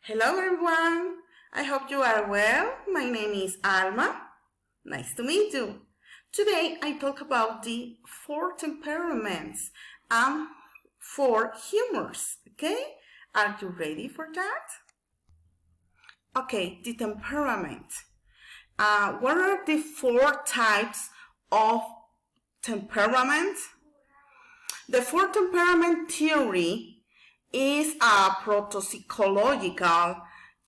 Hello everyone, I hope you are well. My name is Alma. Nice to meet you. Today I talk about the 4 temperaments and 4 humors, okay? Are you ready for that? Okay, the temperament. What are the 4 types of temperament? The 4 temperament theory is a proto-psychological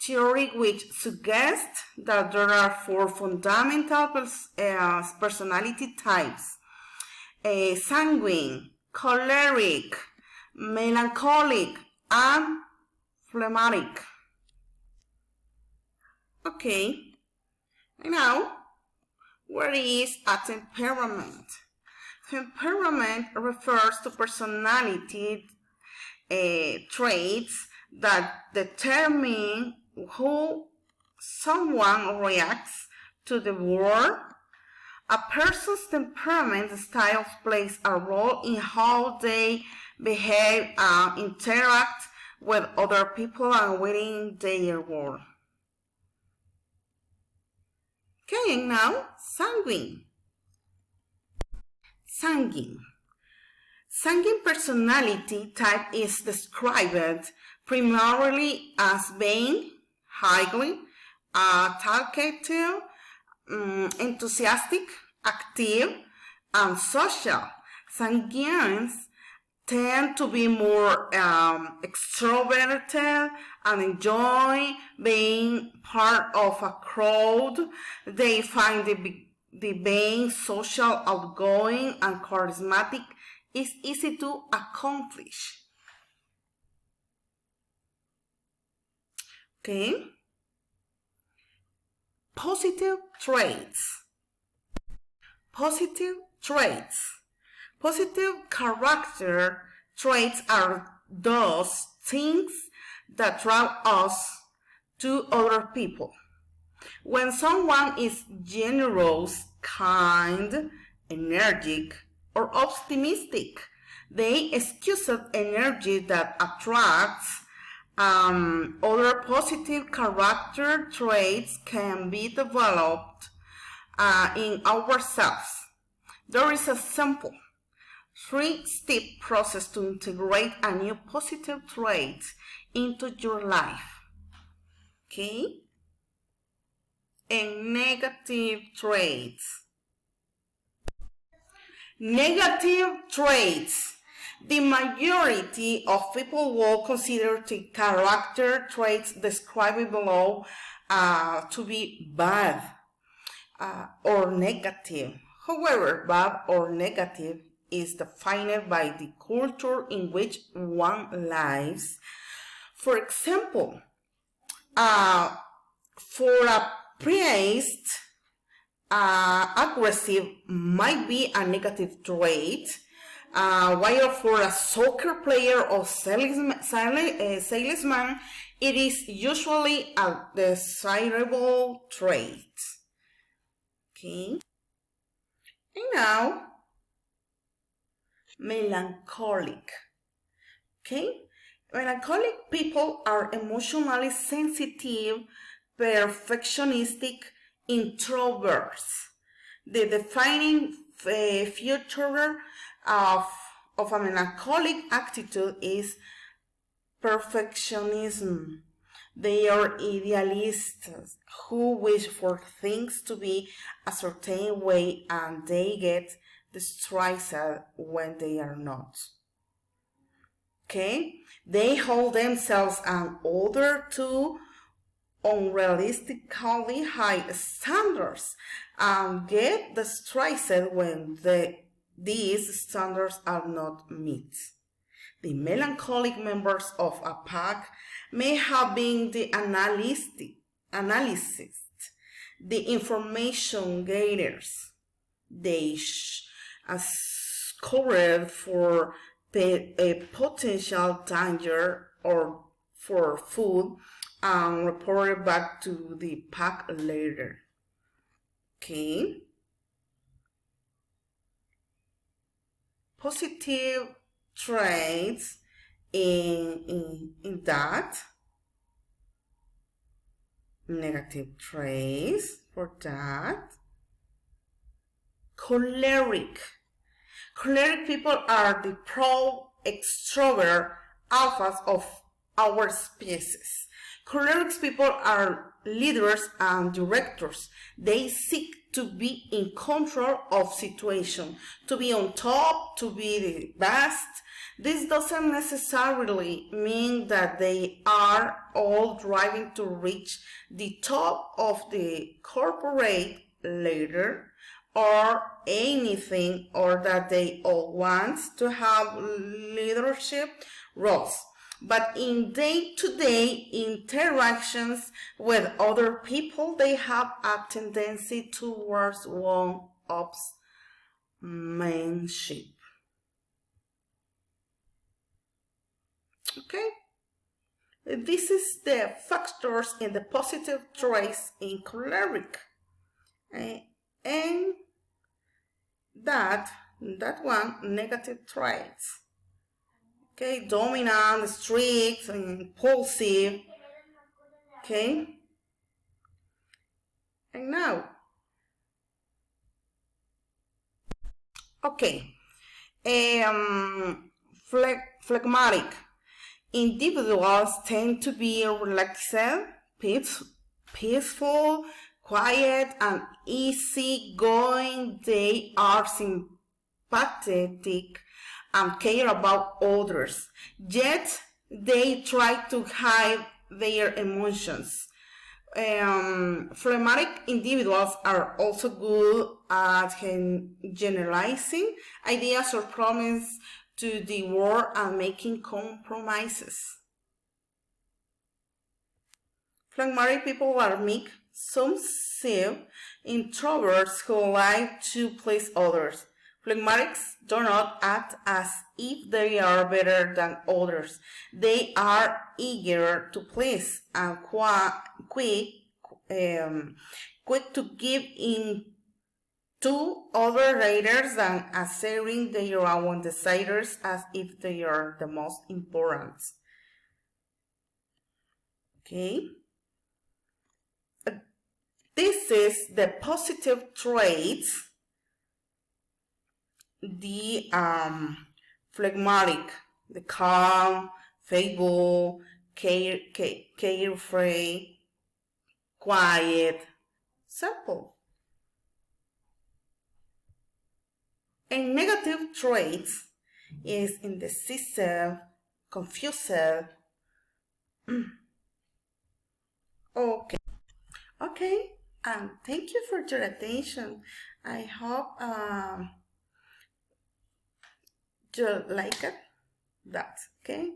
theory which suggests that there are 4 fundamental personality types: sanguine, choleric, melancholic, and phlegmatic. Okay, now, what is a temperament? Temperament refers to personality traits that determine how someone reacts to the world. A person's temperament style plays a role in how they behave and interact with other people and within their world. Okay, and now sanguine. Sanguine personality type is described primarily as being highly talkative, enthusiastic, active, and social. Sanguines tend to be more extroverted and enjoy being part of a crowd. They find the being social, outgoing, and charismatic is easy to accomplish. Okay. Positive traits. Positive character traits are those things that draw us to other people. When someone is generous, kind, energetic, or optimistic, they excuse energy that attracts other positive character traits can be developed in ourselves. There is a simple 3-step process to integrate a new positive trait into your life. Okay? And negative traits. The majority of people will consider the character traits described below to be bad or negative. However, bad or negative is defined by the culture in which one lives. For example, for a priest, aggressive might be a negative trait, while for a soccer player or salesman, it is usually a desirable trait. Okay. And now, melancholic. Okay. Melancholic people are emotionally sensitive, perfectionistic introverts. The defining feature of a melancholic attitude is perfectionism. They are idealists who wish for things to be a certain way, and they get distressed when they are not. Okay? They hold themselves and others to unrealistically high standards and get distressed when these standards are not met. The melancholic members of a pack may have been the analysts, the information gatherers. They scored for a potential danger or for food and reported back to the pack later. Okay. Positive traits in that negative traits for that. Choleric. Choleric people are the proud extrovert alphas of our species. Choleric people are leaders and directors. They seek to be in control of situation, to be on top, to be the best. This doesn't necessarily mean that they are all driving to reach the top of the corporate ladder or anything, or that they all want to have leadership roles. But in day-to-day interactions with other people, they have a tendency towards one-upsmanship. Okay? This is the factors in the positive traits in choleric. And that one, negative traits. Okay, dominant, strict, impulsive. Okay. And now, okay, phlegmatic individuals tend to be relaxed, peaceful, quiet, and easygoing. They are sympathetic and care about others, yet they try to hide their emotions. Phlegmatic individuals are also good at generalizing ideas or problems to the world and making compromises. Phlegmatic people are meek, submissive introverts who like to please others. Phlegmatics do not act as if they are better than others. They are eager to please and quick to give in to other raters than asserting their own desires as if they are the most important. Okay. This is the positive traits. The phlegmatic, the calm, faithful, carefree, quiet, simple. And negative traits is indecisive, confused. Okay, thank you for your attention. I hope you like it. That, okay?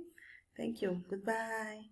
Thank you. Goodbye.